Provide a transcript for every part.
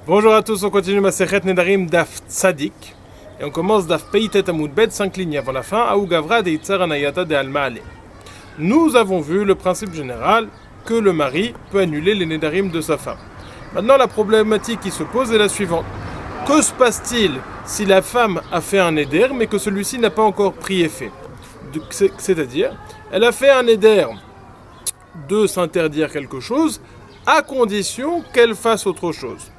Bonjour à tous, on continue Masechet Nedarim Daf Tzadik et on commence Daf Peitet Amud Bet, 5 lignes avant la fin, Aou Gavra de Yitzhar Anayata de Alma. Nous avons vu le principe général que le mari peut annuler les Nedarim de sa femme. Maintenant, la problématique qui se pose est la suivante. Que se passe-t-il si la femme a fait un Neder mais que celui-ci n'a pas encore pris effet? C'est-à-dire, elle a fait un Neder de s'interdire quelque chose à condition qu'elle fasse autre chose.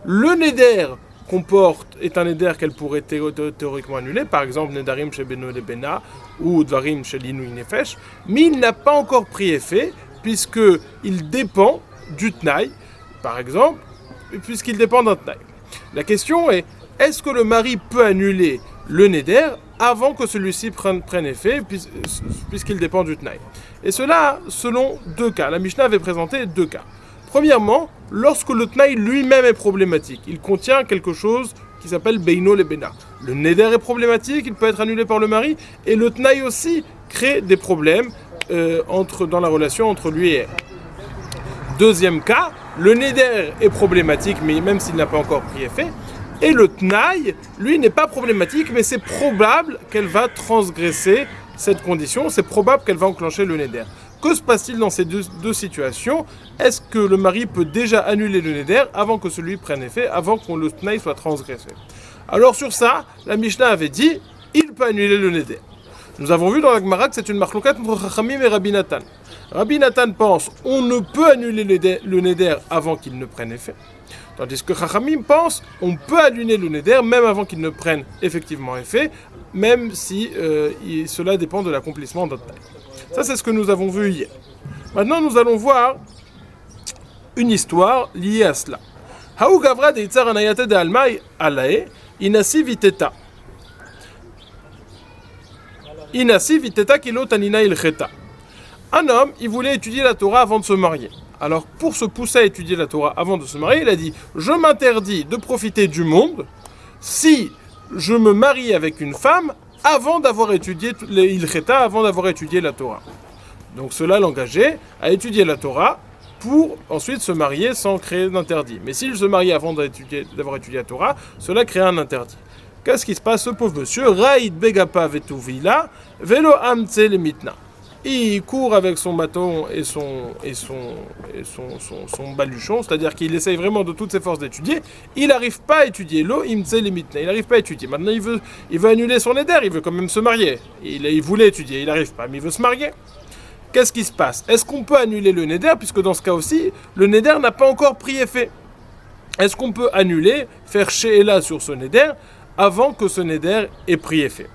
Le Neder qu'on porte est un Neder qu'elle pourrait théoriquement annuler, par exemple Nedarim chez Beno et Bena ou Dvarim chez Linui Nefesh, mais il n'a pas encore pris effet puisqu'il dépend du Tnaï, par exemple, puisqu'il dépend d'un Tnaï. La question est, est-ce que le mari peut annuler le Neder avant que celui-ci prenne effet, puisqu'il dépend du Tnaï? Et cela selon deux cas. La Mishnah avait présenté deux cas. Premièrement, lorsque le Tnaï lui-même est problématique, il contient quelque chose qui s'appelle Beino le Bena. Le Neder est problématique, il peut être annulé par le mari, et le Tnaï aussi crée des problèmes dans la relation entre lui et elle. Deuxième cas, le Neder est problématique, mais même s'il n'a pas encore pris effet, et le Tnaï, lui, n'est pas problématique, mais c'est probable qu'elle va transgresser cette condition, c'est probable qu'elle va enclencher le Neder. Que se passe-t-il dans ces deux situations? Est-ce que le mari peut déjà annuler le Neder avant que celui prenne effet, avant que le Tnaï soit transgressé? Alors sur ça, la Mishnah avait dit, il peut annuler le Neder. Nous avons vu dans la Gemara que c'est une marloquat entre Chachamim et Rabbi Nathan. Rabbi Nathan pense, on ne peut annuler le Neder avant qu'il ne prenne effet. Tandis que Chachamim pense, on peut annuler le Neder même avant qu'il ne prenne effectivement effet, même si cela dépend de l'accomplissement d'un Tnaï. Ça, c'est ce que nous avons vu hier. Maintenant, nous allons voir une histoire liée à cela. Haou Gavra de Yitzhar Anayata de Alma Alae, Inasi Viteta. Inasi Viteta Kilo Tanina Ilcheta. Un homme, il voulait étudier la Torah avant de se marier. Alors, pour se pousser à étudier la Torah avant de se marier, il a dit « Je m'interdis de profiter du monde si je me marie avec une femme avant d'avoir étudié l'Ilcheta, avant d'avoir étudié la Torah. » Donc cela l'engageait à étudier la Torah pour ensuite se marier sans créer d'interdit. Mais s'il se marie avant d'avoir étudié la Torah, cela crée un interdit. Qu'est-ce qui se passe? Ce pauvre monsieur, Raïd Begapa Vetuvila, Velo Amtse Lemitna. Il court avec son bâton et son baluchon, c'est-à-dire qu'il essaye vraiment de toutes ses forces d'étudier. Il n'arrive pas à étudier. Lo imtse limitna. Il n'arrive pas à étudier. Maintenant, il veut annuler son éder. Il veut quand même se marier. Il voulait étudier. Il n'arrive pas, mais il veut se marier. Qu'est-ce qui se passe? Est-ce qu'on peut annuler le neder, puisque dans ce cas aussi, le neder n'a pas encore pris effet? Est-ce qu'on peut annuler, faire she'ela sur ce neder avant que ce neder ait pris effet?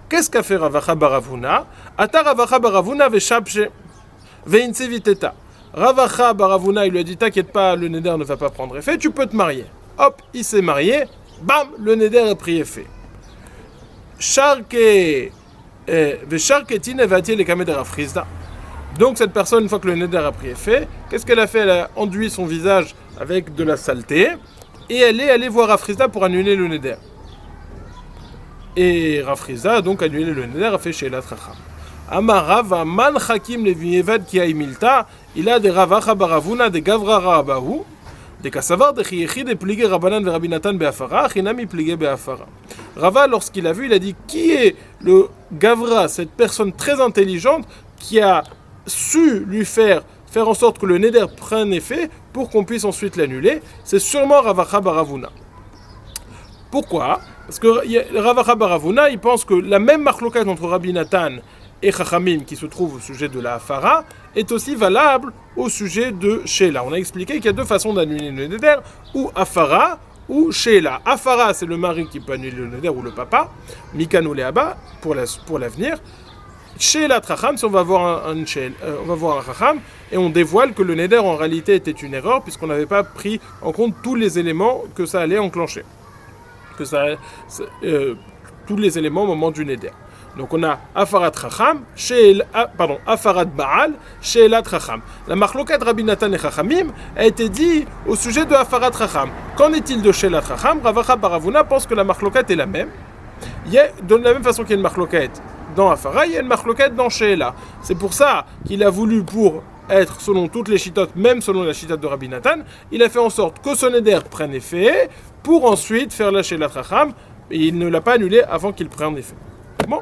Qu'est-ce qu'a fait Ravacha Baravuna? Ata Ravacha Baravuna veshapche veinse viteta. Ravacha Baravuna, il lui a dit t'inquiète pas, le neder ne va pas prendre effet, tu peux te marier. Hop, il s'est marié, bam, le neder a pris effet. Vesharketine vati le kamed rafrizda. Donc cette personne, une fois que le neder a pris effet, qu'est-ce qu'elle a fait? Elle a enduit son visage avec de la saleté et elle est allée voir Rafrizda pour annuler le neder. Et Rafrizda a donc annulé le neder, a fait chez la Tracham. Amarav man hakim leviyevad ki aimilta, il a des Ravacha Baravuna, des Gavra Rabahu, des Kassavar, des Chiyechi, des Pligé Rabanan et Rabbi Nathan Be'afara, Chinami Pligé Be'afara. Rava, lorsqu'il a vu, il a dit qui est le Gavra, cette personne très intelligente qui a su lui faire en sorte que le neder prenne effet pour qu'on puisse ensuite l'annuler? C'est sûrement Ravacha Baravuna. Pourquoi? Parce que Ravacha Baravuna, il pense que la même marloquat entre Rabbi Nathan et Chachamim qui se trouve au sujet de la Afara est aussi valable au sujet de Sheila. On a expliqué qu'il y a deux façons d'annuler le neder, ou Afara ou Sheila. Afara, c'est le mari qui peut annuler le neder ou le papa, Mikan ou Leaba, pour l'avenir. Sheila Tracham, si on va voir un Chacham, et on dévoile que le neder en réalité était une erreur, puisqu'on n'avait pas pris en compte tous les éléments que ça allait enclencher. Tous les éléments au moment du neder. Donc on a Afarat Chacham, Afarat Baal, Sheila Chacham. La marloquat Rabbi Nathan et Chachamim a été dit au sujet de Afarat Chacham. Qu'en est-il de Sheila Chacham? Ravacha Baravuna pense que la marloquat est la même. Il y a, de la même façon qu'il y a une marloquat dans Afara, il y a une marloquat dans Sheila. C'est pour ça qu'il a voulu, pour être selon toutes les chitotes, même selon la chitote de Rabbi Nathan, il a fait en sorte que son éder prenne effet pour ensuite faire lâcher la Chacham, et il ne l'a pas annulé avant qu'il prenne effet. Bon.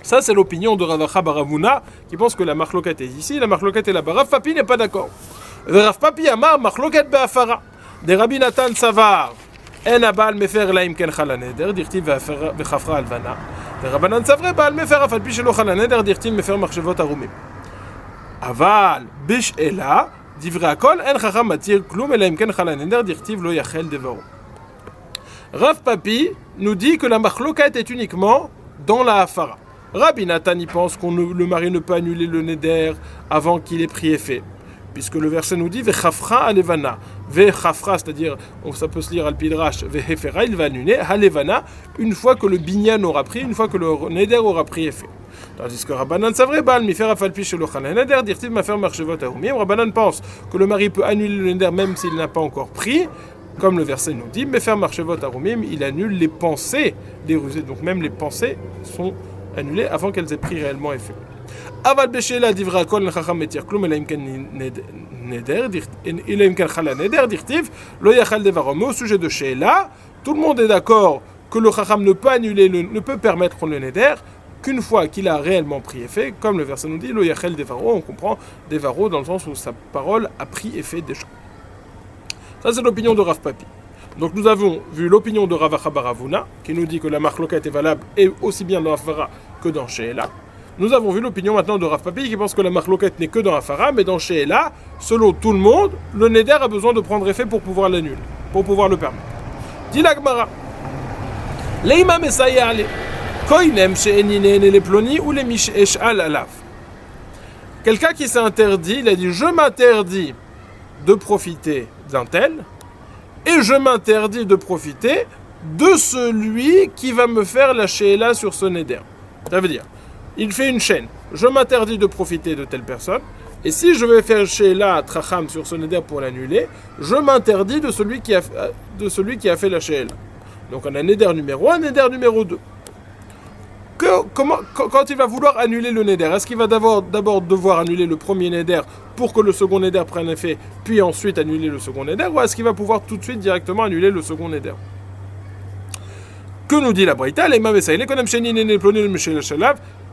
Ça, c'est l'opinion de Rav Acha bar Ravuna qui pense que la marloquette est ici, la marloquette est là-bas. Rav Papi n'est pas d'accord. Rav Papi amar marloquette be'afara. Des Rabbi Nathan savar. En abal mefer laim ken chalaneder, dirtiv vechafra alvana. Des Rabbanan savre bal mefer afal pi shelo chalaneder, dirtiv mefer marchevot arumim. Aval bish ela, divrei akol, en chacham matir klum elaim ken chalaneder, dirtiv lo yachel devaro. Rav Papi nous dit que la marloquette est uniquement dans la afara. Rabbi Nathan y pense que le mari ne peut annuler le neder avant qu'il ait pris effet. Puisque le verset nous dit Vechafra alevana. Vechafra, c'est-à-dire, ça peut se lire al pidrash, Vehefera, il va annuler alevana une fois que le binyan aura pris, une fois que le neder aura pris effet. Tandis que Rabbanan savre bal mifer afalpi shelo chala neder dirtiv mafer marchevot ahumim. Rabbanan pense que le mari peut annuler le neder même s'il n'a pas encore pris. Comme le verset nous dit, Mefer marchevot ahumim, il annule les pensées des rusés. Donc même les pensées sont annulées avant qu'elles aient pris réellement effet. Aval beshela divra kol nechacham metir klum elaim ken neder elaim ken chala neder dirtiv lo yachal devaro. Mais au sujet de Sheila, tout le monde est d'accord que le chacham ne peut annuler, ne peut permettre le neder qu'une fois qu'il a réellement pris effet, comme le verset nous dit lo yachal devaro. On comprend devaro dans le sens où sa parole a pris effet déjà. Ça c'est l'opinion de Rav Papi. Donc nous avons vu l'opinion de Rav Acha bar Ravuna qui nous dit que la marloquette est valable et aussi bien dans Afara que dans Sheila. Nous avons vu l'opinion maintenant de Rav Papi qui pense que la marloquette n'est que dans Afara, mais dans Sheila, selon tout le monde, le neder a besoin de prendre effet pour pouvoir l'annuler, pour pouvoir le permettre. Dit la Gemara, Leima mesaya ale, koinem she'enine les ploni ou les mishesh al alav. Quelqu'un qui s'est interdit, il a dit je m'interdis de profiter d'un tel, et je m'interdis de profiter de celui qui va me faire la sheila sur ce neder. Ça veut dire, il fait une chaîne. Je m'interdis de profiter de telle personne, et si je vais faire sheila tracham sur ce neder pour l'annuler, je m'interdis de celui qui a fait la sheila. Donc on a un neder numéro 1, un neder numéro 2. Quand il va vouloir annuler le neder, est-ce qu'il va d'abord devoir annuler le premier neder pour que le second neder prenne effet, puis ensuite annuler le second neder, ou est-ce qu'il va pouvoir tout de suite directement annuler le second neder? Que nous dit la Braïta?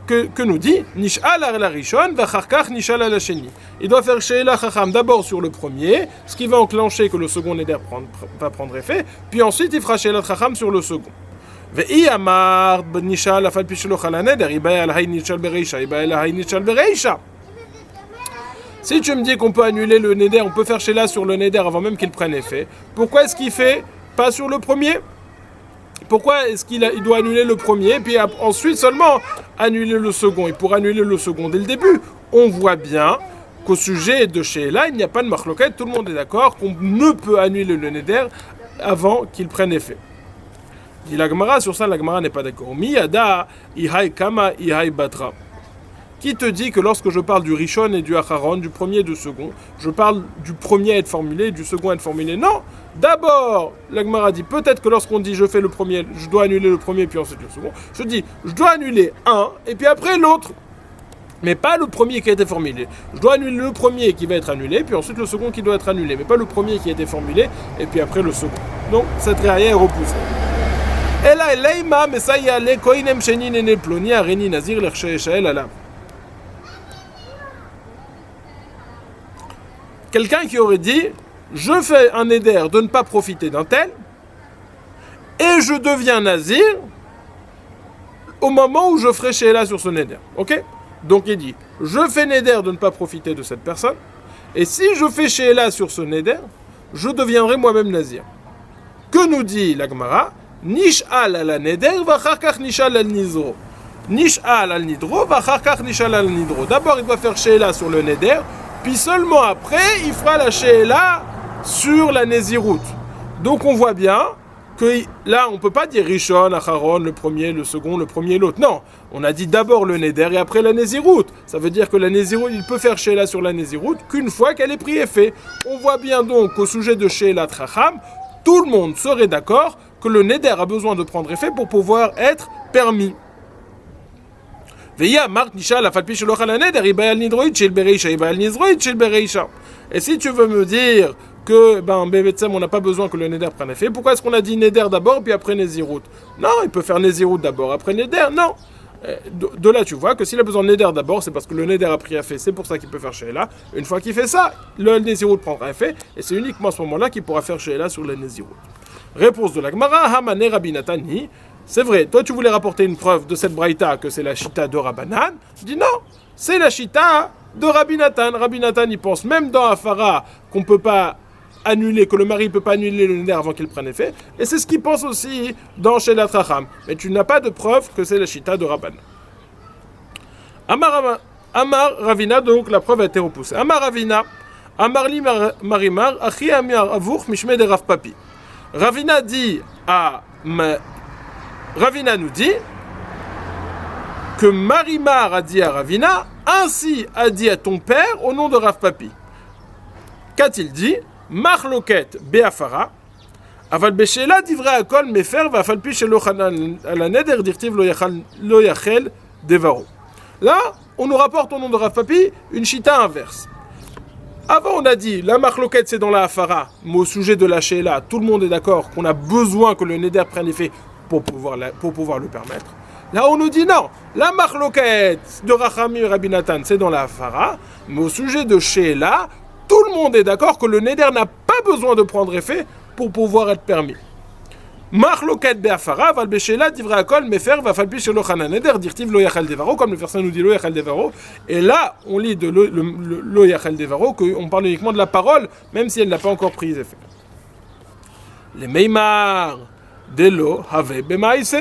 Que nous dit Nish'al la rishon v'acharkach nish'al la sheni. Il doit faire sheila chacham d'abord sur le premier, ce qui va enclencher que le second neder va prendre effet, puis ensuite il fera sheila chacham sur le second. Si tu me dis qu'on peut annuler le neder, on peut faire sheila sur le neder avant même qu'il prenne effet, pourquoi est-ce qu'il fait pas sur le premier? Pourquoi est-ce qu'il doit annuler le premier, puis ensuite seulement annuler le second? Et pour annuler le second dès le début, on voit bien qu'au sujet de sheila, il n'y a pas de marloquette, tout le monde est d'accord qu'on ne peut annuler le neder avant qu'il prenne effet. Dit la Gemara, sur ça la Gemara n'est pas d'accord. Miyada ihai kama ihai batra. Qui te dit que lorsque je parle du Rishon et du Acharon, du premier et du second, je parle du premier à être formulé et du second à être formulé? Non. D'abord, la Gemara dit peut-être que lorsqu'on dit je fais le premier, je dois annuler le premier puis ensuite le second. Je dis je dois annuler un et puis après l'autre. Mais pas le premier qui a été formulé. Je dois annuler le premier qui va être annulé, puis ensuite le second qui doit être annulé. Mais pas le premier qui a été formulé et puis après le second. Donc cette réaïa est repoussée. Ela eleima mesaya le koinem sheni nene ploni areni nazir l'ersheshael alav. Quelqu'un qui aurait dit je fais un éder de ne pas profiter d'un tel et je deviens nazir au moment où je ferai sheila sur ce néder. Ok? Donc il dit je fais néder de ne pas profiter de cette personne et si je fais sheila sur ce néder, je deviendrai moi-même nazir. Que nous dit la Gemara? Nish'al al neder v'acharkach nish'al al nidro. Nish'al al nidro v'acharkach nish'al al nidro. D'abord il doit faire sheila sur le neder, puis seulement après il fera la sheila sur la nézirout. Donc on voit bien que là on peut pas dire Rishon, Acharon, le premier, le second, le premier, l'autre. Non, on a dit d'abord le neder et après la nézirout. Ça veut dire que la nézirout, il peut faire sheila sur la nézirout qu'une fois qu'elle est pris effet. On voit bien donc qu'au sujet de sheila tracham, tout le monde serait d'accord que le neder a besoin de prendre effet pour pouvoir être permis. Et si tu veux me dire que on n'a pas besoin que le neder prenne effet, pourquoi est-ce qu'on a dit neder d'abord puis après Nézirut? Non, il peut faire Nézirut d'abord, après neder, non. De là, tu vois que s'il a besoin de neder d'abord, c'est parce que le neder a pris effet, c'est pour ça qu'il peut faire Sheila. Une fois qu'il fait ça, le Nézirut prendra effet, et c'est uniquement à ce moment-là qu'il pourra faire Sheila sur le Nézirut. Réponse de la Gemara, Hamane Rabbi Natani. C'est vrai, toi tu voulais rapporter une preuve de cette braïta que c'est la Shita de Rabbanan. Je dis non, c'est la Shita de Rabbi Nathan. Rabbi Nathan, il pense même dans Afara qu'on peut pas annuler, que le mari ne peut pas annuler le neder avant qu'il prenne effet. Et c'est ce qu'il pense aussi dans Shelat Racham. Mais tu n'as pas de preuve que c'est la Shita de Rabbanan. Amar Ravina, donc la preuve a été repoussée. Amar Ravina, Amar li Marimar, Achi Amir Avouch Mishme de Rav Papi. Ravina dit à Ravina nous dit que Marimar a dit à Ravina, ainsi a dit à ton père au nom de Rav Papi. Qu'a-t-il dit? Marloket be'afara, aval beshela divrei akol mefer va'afal pi shelo chanan ala neder dirtiv lo yachel devaro. Là, on nous rapporte au nom de Rav Papi une chita inverse. Avant, on a dit, la marloquette, c'est dans la Hafara, mais au sujet de la Sheila, tout le monde est d'accord qu'on a besoin que le neder prenne effet pour pouvoir le permettre. Là, on nous dit non, la marloquette de Rachami et Rabbi Nathan, c'est dans la Hafara, mais au sujet de Sheila, tout le monde est d'accord que le neder n'a pas besoin de prendre effet pour pouvoir être permis. Marloquette be'afara, val beshela divrei akol mefer va falpi shelo chanan neder dirtiv lo yachal devaro, comme le verset nous dit lo yachal devaro. Et là, on lit de lo yachal devaro qu'on parle uniquement de la parole, même si elle n'a pas encore pris effet. Les meimar de lo have bemaïse.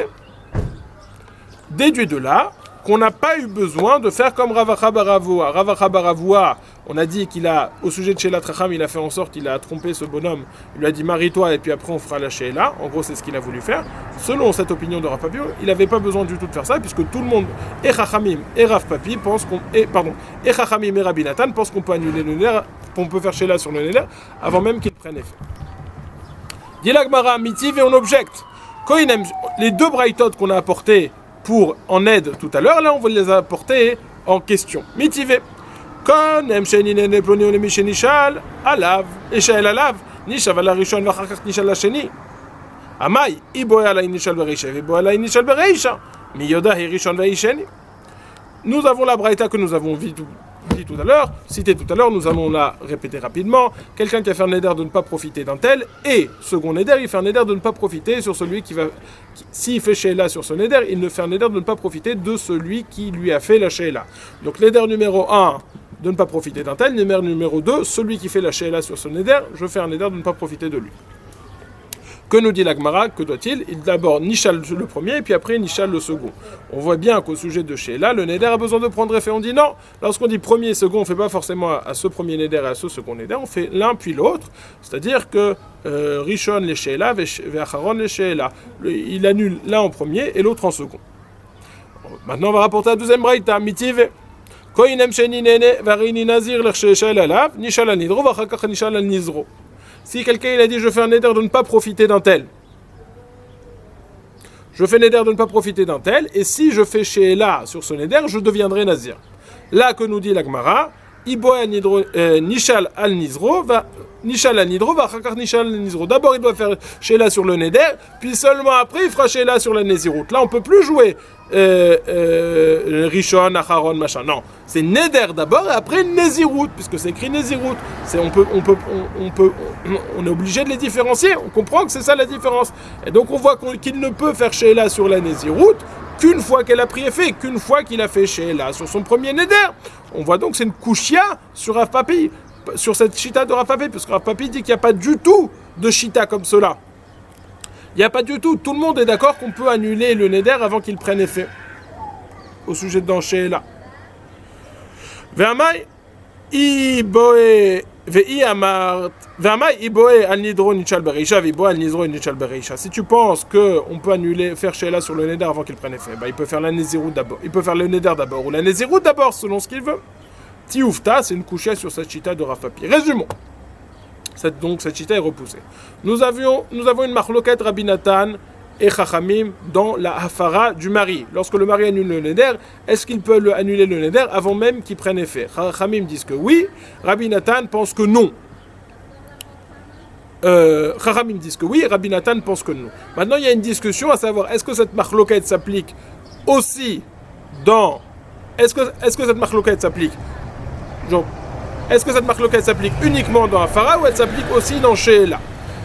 Déduit de là qu'on n'a pas eu besoin de faire comme Ravacha Baravua. Ravacha Baravua, on a dit qu'il a, au sujet de Sheila Tracham, il a fait en sorte, il a trompé ce bonhomme, il lui a dit marie-toi et puis après on fera la Sheila. En gros, c'est ce qu'il a voulu faire. Selon cette opinion de Rav Papi, il n'avait pas besoin du tout de faire ça, puisque tout le monde, et Chachamim et Rav Papi, pensent et Chachamim et Rabbi Nathan pensent qu'on peut annuler le neder, qu'on peut faire Sheila sur le neder avant même qu'il prenne effet. Dit la Gemara, mitiv et on objecte. Quand les deux braïtot qu'on a apportés pour en aide tout à l'heure, là on va les apporter en question. Mitivé. Quand Emsheni nene plonion le mishenishal, alav, eshael alav, nishav ala rishon vachakach nishal la sheni. Amai, iboe ala inishal bereisha, iboe ala inishal bereisha, mi yoda hi rishon veisheni. Nous avons la braïta que nous avons vue tout à l'heure, citée tout à l'heure, nous allons la répéter rapidement. Quelqu'un qui a fait un neder de ne pas profiter d'un tel, et second neder, il fait un neder de ne pas profiter sur celui qui va... S'il fait Sheila sur ce neder, il ne fait un neder de ne pas profiter de celui qui lui a fait la Sheila. Donc neder numéro 1, de ne pas profiter d'un tel. Neder numéro 2, celui qui fait la Sheila sur ce neder, je fais un neder de ne pas profiter de lui. Que nous dit la Gemara? Que doit-il? Il d'abord Nishal le premier et puis après Nishal le second. On voit bien qu'au sujet de Sheila, le neder a besoin de prendre effet. On dit non. Lorsqu'on dit premier et second, on ne fait pas forcément à ce premier neder et à ce second neder. On fait l'un puis l'autre. C'est-à-dire que Rishon les Sheila, Ve'acharon les Sheila. Il annule l'un en premier et l'autre en second. Maintenant, on va rapporter la deuxième braïta. Mitive. Koinem sheni nene varini nazir l'cheshel alav Nishal al nidro v'achakach Nishal al nizro. Si quelqu'un il a dit je fais un neder de ne pas profiter d'un tel, je fais neder de ne pas profiter d'un tel, et si je fais Sheila sur ce neder, je deviendrai nazir. Là que nous dit la Gemara, Nishal al nizro va Nishal al nidro va chakar Nishal al nizro. D'abord il doit faire Sheila sur le neder, puis seulement après il fera Sheila sur la nezirut. Là on peut plus jouer Rishon, Acharon, machin. Non, c'est neder d'abord et après nezirut, puisque c'est écrit nezirut. On est obligé de les différencier. On comprend que c'est ça la différence. Et donc on voit qu'il ne peut faire Sheila sur la nezirut qu'une fois qu'elle a pris effet, qu'une fois qu'il a fait Sheila sur son premier neder. On voit donc que c'est une kushia sur Rav Papi, sur cette chita de Rav Papi, parce que Rav Papi dit qu'il n'y a pas du tout de chita comme cela. Il n'y a pas du tout. Tout le monde est d'accord qu'on peut annuler le neder avant qu'il prenne effet. Au sujet de Sheila. Ve'amai iboe ve'iyamart ve'amai iboe al nidro nichal bereisha ve'iboe al nidro nichal bereisha. Si tu penses que on peut annuler, faire Sheila sur le neder avant qu'il prenne effet, il peut faire la nezirut d'abord. Il peut faire le neder d'abord ou la nezirut d'abord selon ce qu'il veut. Tioufta, c'est une couchée sur cette chita de Rav Papi. Résumons. Donc cette chita est repoussée. Nous avons une marloquette Rabbi Nathan et Chachamim dans la hafara du mari. Lorsque le mari annule le neder, est-ce qu'il peut annuler le neder avant même qu'il prenne effet? Chachamim disent que oui, Rabbi Nathan pense que non. Chachamim disent que oui, Rabbi Nathan pense que non. Maintenant, il y a une discussion à savoir, est-ce que cette marloquette s'applique aussi dans... Est-ce que cette marloquette s'applique genre, est-ce que cette marloquette s'applique uniquement dans hafara ou elle s'applique aussi dans Sheela?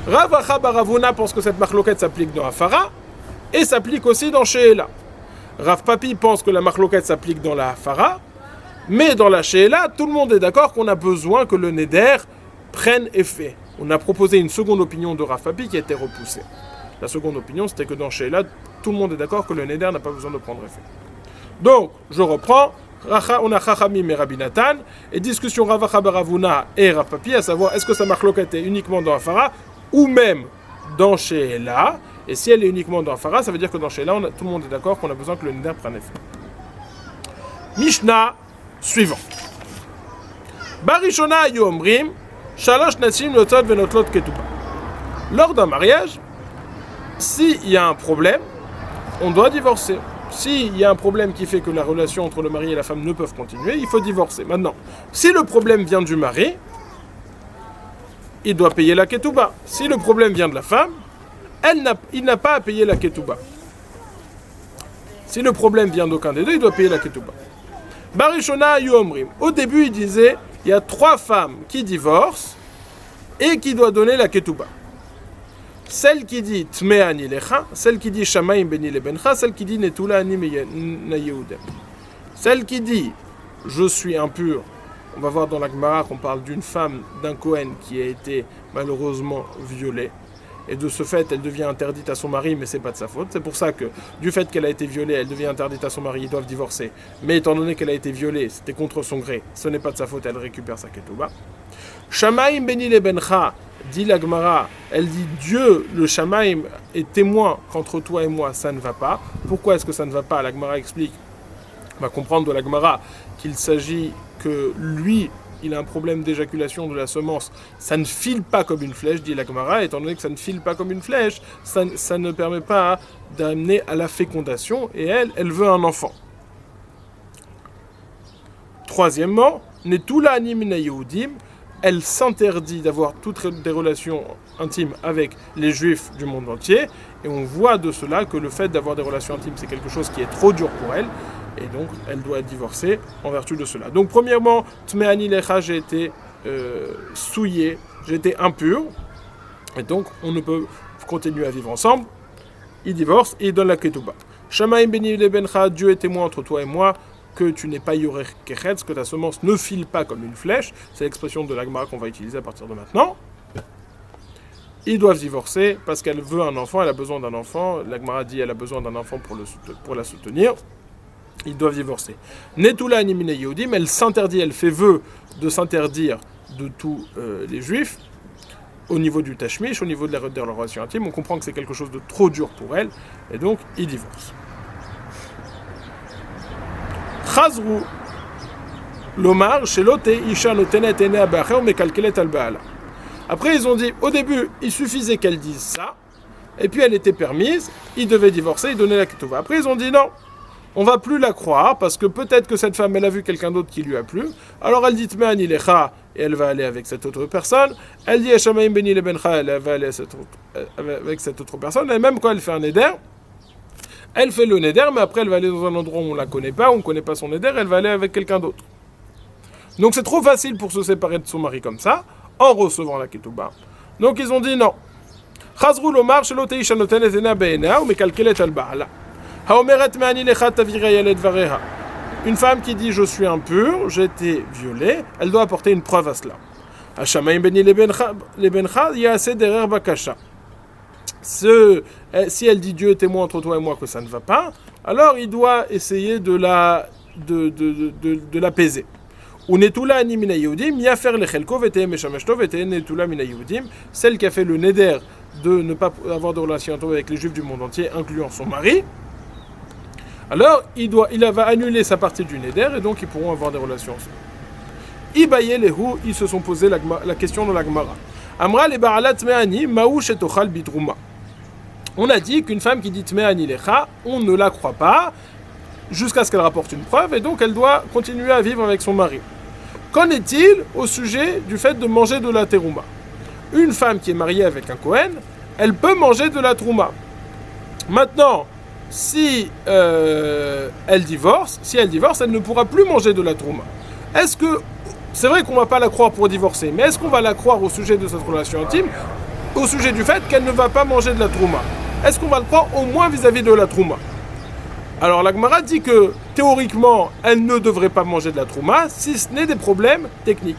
Rav Acha bar Ravuna pense que cette marloquette s'applique dans hafara et s'applique aussi dans Sheela. Rav Papi pense que la marloquette s'applique dans la hafara, mais dans la Sheela, tout le monde est d'accord qu'on a besoin que le neder prenne effet. On a proposé une seconde opinion de Rav Papi qui a été repoussée. La seconde opinion, c'était que dans Sheela, tout le monde est d'accord que le neder n'a pas besoin de prendre effet. Donc, je reprends. On a Chachamim et Rabbi Nathan, et discussion Rav Acha bar Ravuna et Rav Papi, à savoir est-ce que sa marloquette est uniquement dans hafara ou même dans Sheela. Et si elle est uniquement dans hafara, ça veut dire que dans Sheela, tout le monde est d'accord qu'on a besoin que le neder prenne effet. Mishnah suivant. Barishona yomrim shalosh nasim lotzot venotlot ketubah. Lors d'un mariage, s'il y a un problème, on doit divorcer. S'il y a un problème qui fait que la relation entre le mari et la femme ne peuvent continuer, il faut divorcer. Maintenant, si le problème vient du mari, il doit payer la ketouba. Si le problème vient de la femme, il n'a pas à payer la ketouba. Si le problème vient d'aucun des deux, il doit payer la ketouba. Barishona yomrim. Au début, il disait, il y a 3 femmes qui divorcent et qui doivent donner la ketouba. Celle qui dit Tme'ani lecha, celle qui dit Shamaim beni lebencha, celle qui dit Netula ani nayehudem. Celle qui dit je suis impur, on va voir dans la Gemara qu'on parle d'une femme, d'un Kohen qui a été malheureusement violée. Et de ce fait, elle devient interdite à son mari, mais c'est pas de sa faute. C'est pour ça que, du fait qu'elle a été violée, elle devient interdite à son mari, ils doivent divorcer. Mais étant donné qu'elle a été violée, c'était contre son gré, ce n'est pas de sa faute, elle récupère sa ketouba. Shamaim beni lebencha, dit la Gemara, elle dit Dieu, le Shamaim, est témoin qu'entre toi et moi, ça ne va pas. Pourquoi est-ce que ça ne va pas? La Gemara explique, on va comprendre de la Gemara qu'il s'agit que lui, il a un problème d'éjaculation de la semence, ça ne file pas comme une flèche, dit la Gemara, étant donné que ça ne file pas comme une flèche, ça ne permet pas d'amener à la fécondation, et elle veut un enfant. Troisièmement, Netula ani mina Yehudim, elle s'interdit d'avoir toutes des relations intimes avec les juifs du monde entier, et on voit de cela que le fait d'avoir des relations intimes, c'est quelque chose qui est trop dur pour elle, et donc elle doit être divorcée en vertu de cela. Donc premièrement, Tme'ani lecha, j'ai été souillé, j'ai été impur, et donc on ne peut continuer à vivre ensemble. Il divorce et il donne la ketouba. Shamaim beni lebencha, Dieu est témoin entre toi et moi, que tu n'es pas yorer kechetz, que ta semence ne file pas comme une flèche. C'est l'expression de la Gemara qu'on va utiliser à partir de maintenant. Ils doivent divorcer parce qu'elle veut un enfant, elle a besoin d'un enfant. La Gemara dit qu'elle a besoin d'un enfant pour la soutenir. Ils doivent divorcer. Netula ani mina Yehudim, elle s'interdit, elle fait vœu de s'interdire de tous les juifs. Au niveau du tashmish, au niveau de la relation intime, on comprend que c'est quelque chose de trop dur pour elle, et donc ils divorcent. Chazrou Lomar, Shelote, Isha notenet ene abacher, mekalkelet al baala. Après, ils ont dit, au début, il suffisait qu'elle dise ça, et puis elle était permise, ils devaient divorcer, ils donnaient la ketouva. Après, ils ont dit non, on va plus la croire, parce que peut-être que cette femme, elle a vu quelqu'un d'autre qui lui a plu, alors elle dit Tme'ani lecha, et elle va aller avec cette autre personne. Elle dit Shamaim beni lebencha, elle va aller avec cette autre personne, et même quand elle fait un neder, elle fait le neder, mais après elle va aller dans un endroit où on ne la connaît pas, où on ne connaît pas son neder, elle va aller avec quelqu'un d'autre. Donc c'est trop facile pour se séparer de son mari comme ça, en recevant la ketouba. Donc ils ont dit non. Chazrou lomar shelo teisha notenet ena be'ena ou mekalkelet al ba'ala. Haomeret me'ani lecha tavira yaled vareha. Une femme qui dit je suis impure, j'ai été violée, elle doit apporter une preuve à cela. Hashamaim beni lebencha ya'aseh derer bakasha. Si elle dit Dieu est témoin entre toi et moi que ça ne va pas, alors il doit essayer de l'apaiser. Celle qui a fait le neder de ne pas avoir de relation avec les juifs du monde entier, incluant son mari, alors il va annuler sa partie du neder et donc ils pourront avoir des relations ensemble. Ibaye lehu, ils se sont posé la question dans la Gemara. Amra le ba'alat me'ani ma'u shetochal bidruma. On a dit qu'une femme qui dit Tmea Nilecha, on ne la croit pas jusqu'à ce qu'elle rapporte une preuve et donc elle doit continuer à vivre avec son mari. Qu'en est-il au sujet du fait de manger de la terouma? Une femme qui est mariée avec un Kohen, elle peut manger de la trouma. Maintenant, si elle divorce, elle ne pourra plus manger de la trouma. Est-ce que, c'est vrai qu'on ne va pas la croire pour divorcer, mais est-ce qu'on va la croire au sujet de cette relation intime, au sujet du fait qu'elle ne va pas manger de la trouma? Est-ce qu'on va le croire au moins vis-à-vis de la trouma? Alors la Gemara dit que théoriquement, elle ne devrait pas manger de la trouma, si ce n'est des problèmes techniques.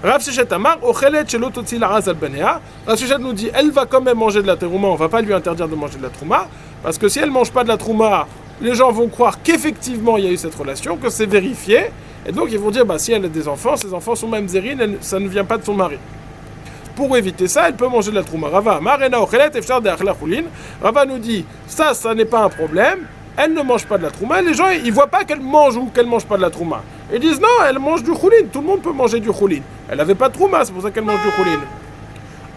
Rav Sheshet Amar, Ochelet Shelo Totzi La'az al Banea. Rav Sheshet nous dit, elle va quand même manger de la trouma, on ne va pas lui interdire de manger de la trouma, parce que si elle ne mange pas de la trouma, les gens vont croire qu'effectivement il y a eu cette relation, que c'est vérifié, et donc ils vont dire, si elle a des enfants, ses enfants sont même zérines, ça ne vient pas de son mari. Pour éviter ça, elle peut manger de la trouma. Rava Amar, Ena Ochelet Efshar De'achla Chulin. Rava nous dit, ça n'est pas un problème. Elle ne mange pas de la trouma. Les gens, ils voient pas qu'elle mange ou qu'elle mange pas de la trouma. Ils disent non, elle mange du choulin. Tout le monde peut manger du choulin. Elle n'avait pas de trouma, c'est pour ça qu'elle mange du choulin.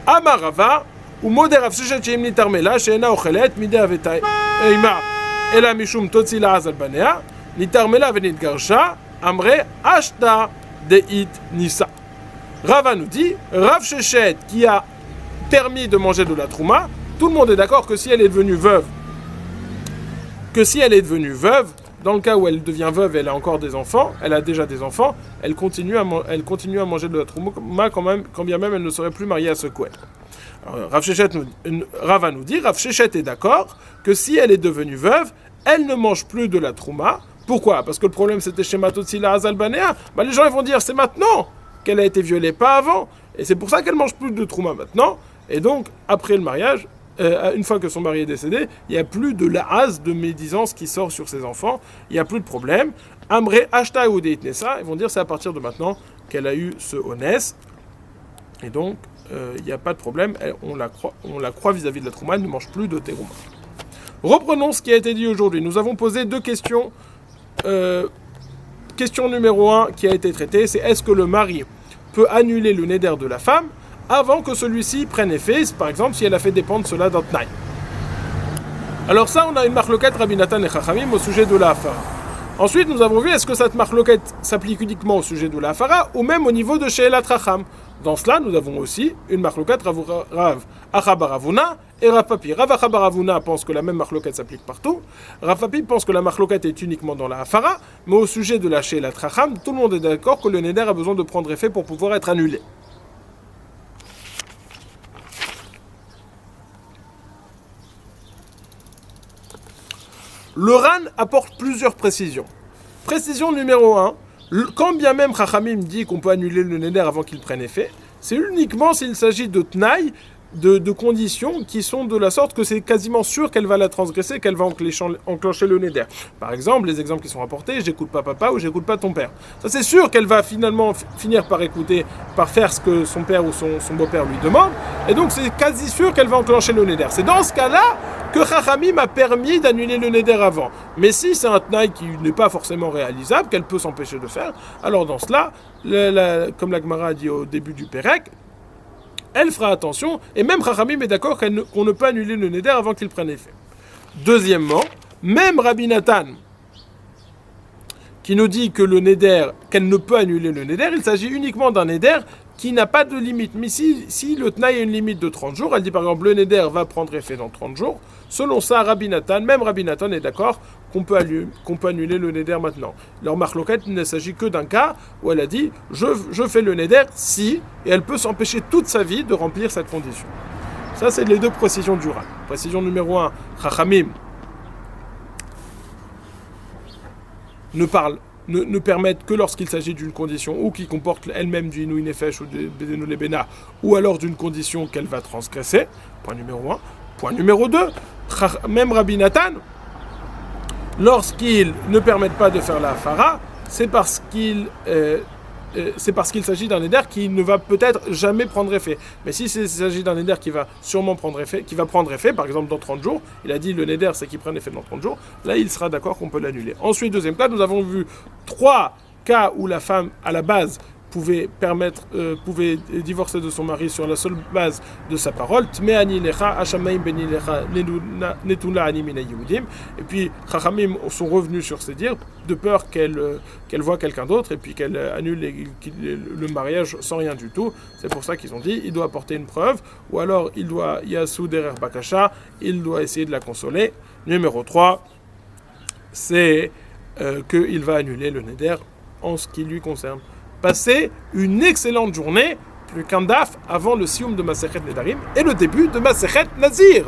Amarava, ou moder afshechet sheim nitarmela, sheena ochelet, mide aveta eima, ela mishum totzi la'az al banea, nitarmela venit garsha, amre ashta deit nisa. Rava nous dit, Rav Sheshet qui a permis de manger de la trouma, tout le monde est d'accord que si elle est devenue veuve, dans le cas où elle devient veuve, elle a encore des enfants, elle a déjà des enfants, elle continue à manger de la trouma quand bien même elle ne serait plus mariée à ce Kohen. Rava nous dit, Rav Sheshet est d'accord que si elle est devenue veuve, elle ne mange plus de la trouma. Pourquoi? Parce que le problème c'était chez Matotzi La'az al Banea. Les gens ils vont dire c'est maintenant qu'elle a été violée, pas avant. Et c'est pour ça qu'elle mange plus de trouma maintenant. Et donc, après le mariage, une fois que son mari est décédé, il n'y a plus de la'az, de médisance qui sort sur ses enfants, il n'y a plus de problème. Amre ashta ou deit nesa, ils vont dire c'est à partir de maintenant qu'elle a eu ce honès, et donc il n'y a pas de problème, on la croit vis-à-vis de la trouma, elle ne mange plus de terouma. Reprenons ce qui a été dit aujourd'hui. Nous avons posé deux questions. Question numéro 1 qui a été traitée, c'est est-ce que le mari peut annuler le neder de la femme avant que celui-ci prenne effet, par exemple si elle a fait dépendre cela d'un tnaï. Alors ça, on a une marloquette Rabbi Natan et Chachamim au sujet de la hafara. Ensuite, nous avons vu, est-ce que cette marloquette s'applique uniquement au sujet de la hafara ou même au niveau de She'elat Chacham. Dans cela, nous avons aussi une marloquette Rav Achabaravuna et Rav Papi. Rav Achabaravuna pense que la même marloquette s'applique partout. Rav Papi pense que la marloquette est uniquement dans la hafara, mais au sujet de la She'elat Chacham, tout le monde est d'accord que le neder a besoin de prendre effet pour pouvoir être annulé. Le Ran apporte plusieurs précisions. Précision numéro 1, quand bien même Chachamim dit qu'on peut annuler le neder avant qu'il prenne effet, c'est uniquement s'il s'agit de tnaï, de conditions qui sont de la sorte que c'est quasiment sûr qu'elle va la transgresser, qu'elle va enclencher le neder. Par exemple, les exemples qui sont rapportés, j'écoute pas papa ou j'écoute pas ton père. Ça c'est sûr qu'elle va finalement finir par faire ce que son père ou son beau-père lui demande, et donc c'est quasi sûr qu'elle va enclencher le neder. C'est dans ce cas-là que Chachamim a permis d'annuler le neder avant. Mais si c'est un tnaï qui n'est pas forcément réalisable, qu'elle peut s'empêcher de faire, alors dans cela, comme la Gemara a dit au début du Pérec, elle fera attention, et même Chachamim est d'accord qu'on ne peut annuler le neder avant qu'il prenne effet. Deuxièmement, même Rabbi Natan, qui nous dit que le neder, qu'elle ne peut annuler le neder, il s'agit uniquement d'un neder qui n'a pas de limite. Mais si le tnaï a une limite de 30 jours, elle dit par exemple le neder va prendre effet dans 30 jours, selon ça, même Rabbi Natan est d'accord qu'on peut annuler le neder maintenant. Leur marloquette ne s'agit que d'un cas où elle a dit je fais le neder si, et elle peut s'empêcher toute sa vie de remplir cette condition. Ça, c'est les deux précisions du Ran. Précision numéro 1, Chachamim ne permettent que lorsqu'il s'agit d'une condition ou qui comporte elle-même du Inouï Nefesh ou de Bedeno Lebena, ou alors d'une condition qu'elle va transgresser. Point numéro 1. Point numéro 2, même Rabbi Natan, lorsqu'ils ne permettent pas de faire la hafara, c'est parce qu'il s'agit d'un neder qui ne va peut-être jamais prendre effet. Mais si il s'agit d'un neder qui va sûrement prendre effet, par exemple dans 30 jours, il a dit le neder c'est qu'il prenne effet dans 30 jours, là il sera d'accord qu'on peut l'annuler. Ensuite, deuxième cas, nous avons vu 3 cas où la femme, à la base, pouvait divorcer de son mari sur la seule base de sa parole. Et puis Chachamim sont revenus sur ces dires de peur qu'elle voit quelqu'un d'autre et puis qu'elle annule le mariage sans rien du tout. C'est pour ça qu'ils ont dit il doit apporter une preuve ou alors il doit Yassou derer bakasha, il doit essayer de la consoler. Numéro 3, c'est qu'il va annuler le neder en ce qui lui concerne. Passez une excellente journée, plus qu'un daf avant le sioum de Masechet Nedarim et le début de Masechet Nazir.